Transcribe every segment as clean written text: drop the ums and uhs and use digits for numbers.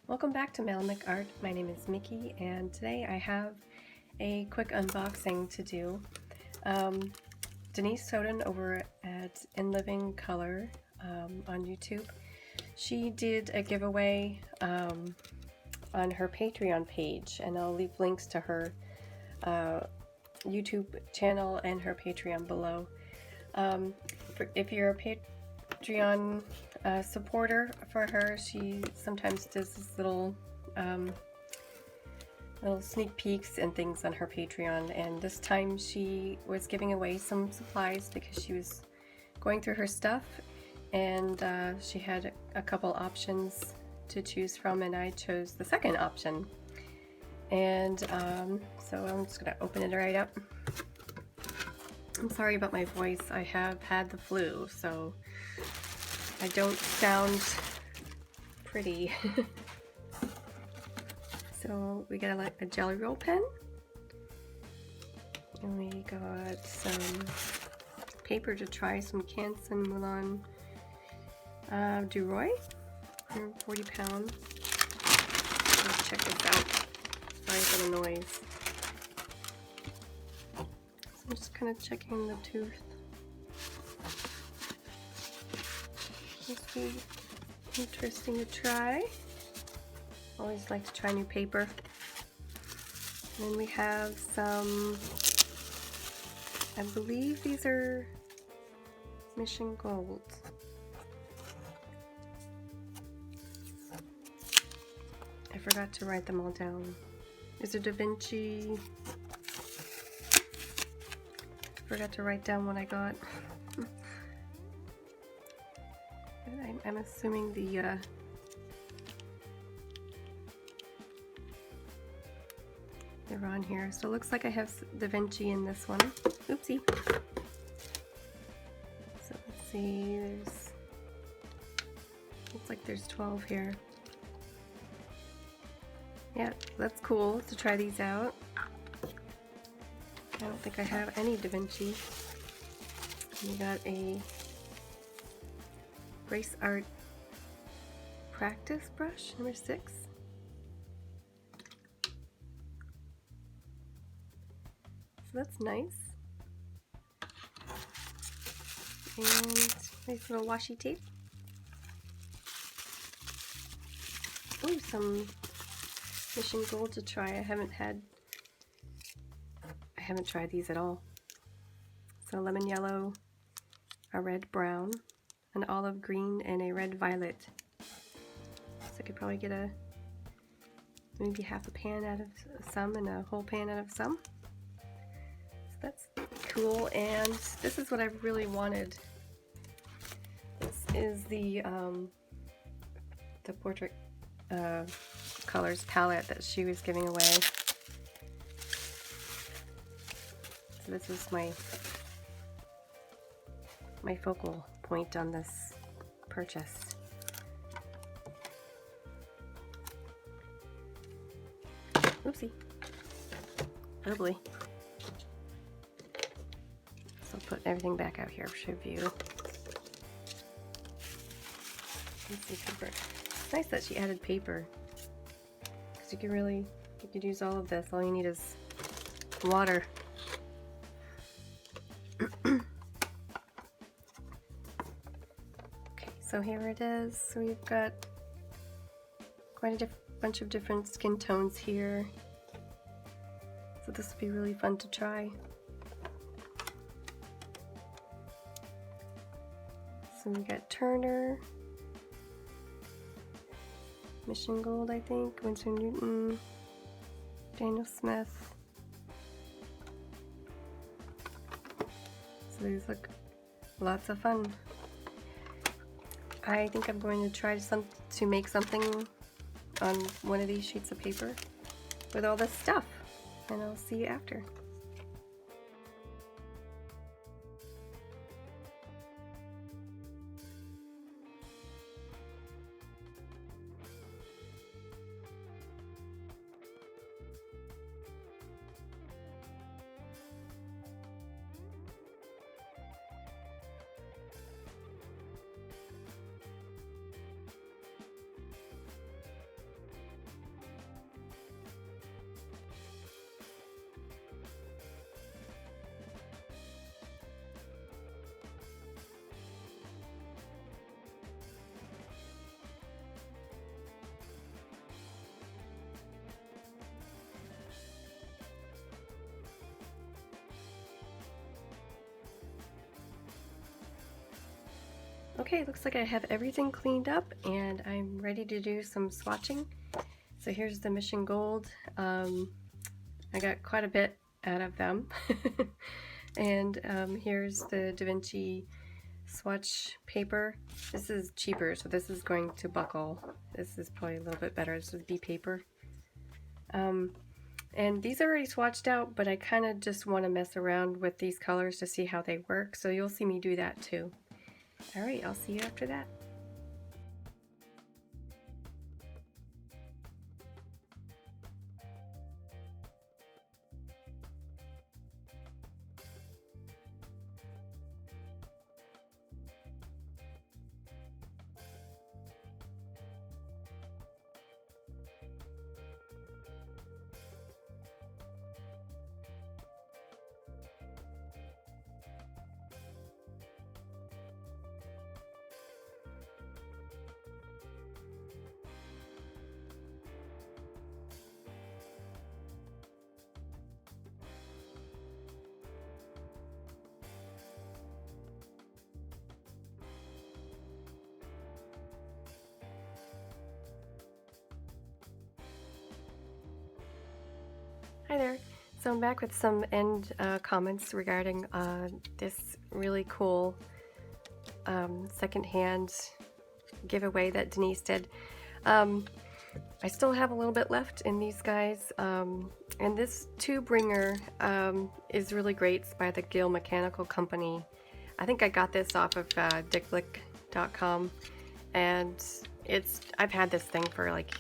Welcome back to Melamic Art. My name is Mickey, and today I have a quick unboxing to do. Denise Soden over at In Living Color on YouTube, she did a giveaway on her Patreon page, and I'll leave links to her YouTube channel and her Patreon below. If you're a Patreon supporter for her, she sometimes does this little sneak peeks and things on her Patreon, and this time she was giving away some supplies because she was going through her stuff, and she had a couple options to choose from, and I chose the second option. And so I'm just gonna open it right up. I'm sorry about my voice. I have had the flu, so I don't sound pretty. So we got a jelly roll pen, and we got some paper to try, some Crismson Milan Duroy for 40 pounds. Let's check this out. Sorry for the noise. So I'm just kind of checking the tooth. This will be interesting to try. Always like to try new paper. And then we have some, I believe these are Mission Gold. I forgot to write them all down. Is it Davinci? Forgot to write down what I got. I'm assuming they're on here. So it looks like I have Davinci in this one. Oopsie. So let's see, looks like there's 12 here. Yeah, that's cool to try these out. I don't think I have any Davinci. We got a Grace Art practice brush, number 6. So that's nice. And nice little washi tape. Oh, some Mission Gold to try. I haven't tried these at all. So lemon yellow, a red brown, an olive green, and a red violet. So I could probably get maybe half a pan out of some and a whole pan out of some. So that's cool, and this is what I really wanted. This is the portrait colors palette that she was giving away. So this was my focal point on this purchase. Oopsie. Bubbly. So I'll put everything back out here for view. Let's see, paper. It's nice that she added paper, because you could use all of this. All you need is water. So here it is. So we've got quite a bunch of different skin tones here. So this will be really fun to try. So we got Turner, Mission Gold, I think, Winsor Newton, Daniel Smith. So these look lots of fun. I think I'm going to try to make something on one of these sheets of paper with all this stuff, and I'll see you after. Okay, looks like I have everything cleaned up and I'm ready to do some swatching. So here's the Mission Gold. I got quite a bit out of them. And here's the Davinci swatch paper. This is cheaper, so this is going to buckle. This is probably a little bit better. This would be paper. And these are already swatched out, but I kind of just want to mess around with these colors to see how they work, so you'll see me do that too. Alright, I'll see you after that. Hi there. So I'm back with some end comments regarding this really cool secondhand giveaway that Denise did. I still have a little bit left in these guys, and this tube ringer is really great. It's by the Gill Mechanical Company. I think I got this off of dickblick.com, and I've had this thing for like,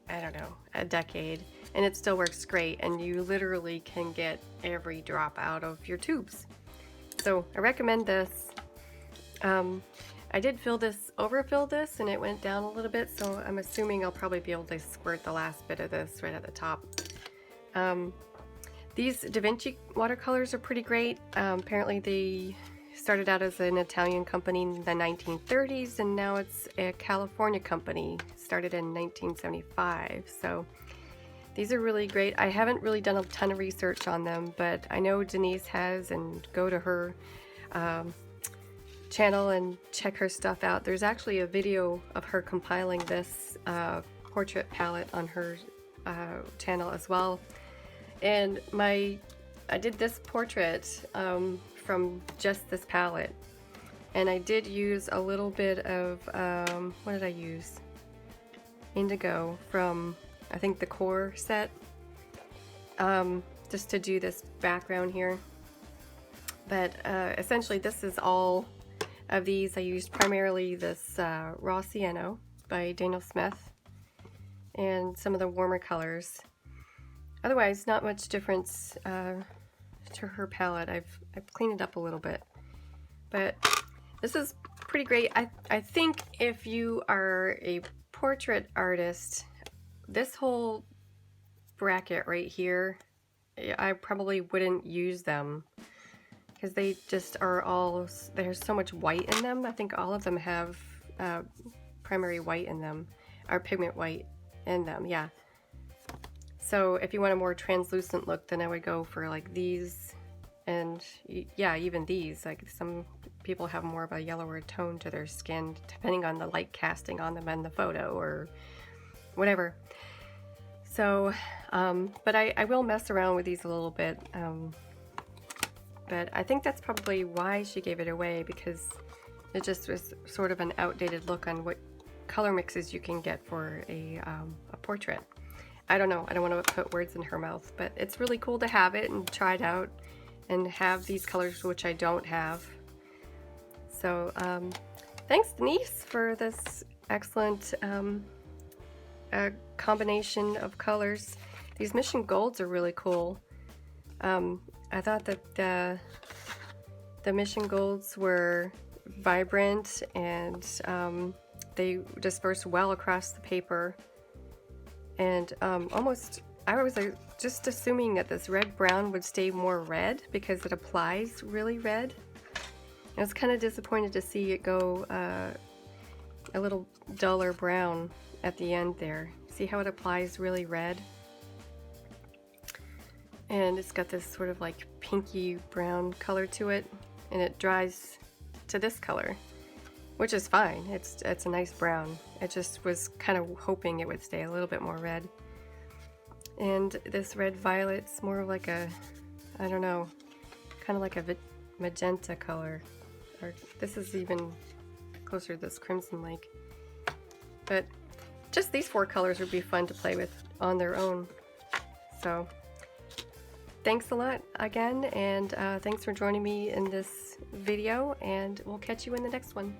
I don't know, a decade. And it still works great, and you literally can get every drop out of your tubes. So I recommend this. I did overfill this, and it went down a little bit, so I'm assuming I'll probably be able to squirt the last bit of this right at the top. These Davinci watercolors are pretty great. Apparently they started out as an Italian company in the 1930s, and now it's a California company, started in 1975. So these are really great. I haven't really done a ton of research on them, but I know Denise has, and go to her channel and check her stuff out. There's actually a video of her compiling this portrait palette on her channel as well. And I did this portrait from just this palette, and I did use a little bit of, what did I use? Indigo from, I think, the core set, just to do this background here. But essentially this is all of these. I used primarily this raw Sienna by Daniel Smith and some of the warmer colors. Otherwise, not much difference to her palette. I've cleaned it up a little bit, but this is pretty great. I think if you are a portrait artist, this whole bracket right here, I probably wouldn't use them because they just are all, there's so much white in them. I think all of them have primary white in them, or pigment white in them, yeah. So if you want a more translucent look, then I would go for like these, and yeah, even these. Like some people have more of a yellower tone to their skin, depending on the light casting on them in the photo or whatever. So, but I will mess around with these a little bit. But I think that's probably why she gave it away, because it just was sort of an outdated look on what color mixes you can get for a portrait. I don't know, I don't want to put words in her mouth, but it's really cool to have it and try it out and have these colors, which I don't have. So thanks, Denise, for this excellent combination of colors. These Mission Golds are really cool. I thought that the Mission Golds were vibrant, and they dispersed well across the paper. And almost, I was just assuming that this red brown would stay more red because it applies really red. I was kind of disappointed to see it go a little duller brown at the end there. See how it applies really red? And it's got this sort of like pinky brown color to it, and it dries to this color. which is fine. It's a nice brown. I just was kind of hoping it would stay a little bit more red. And this red violet's more of like a, I don't know, kind of like a magenta color. Or this is even closer to this Crimson Lake. But just these 4 colors would be fun to play with on their own. So thanks a lot again, and thanks for joining me in this video, and we'll catch you in the next one.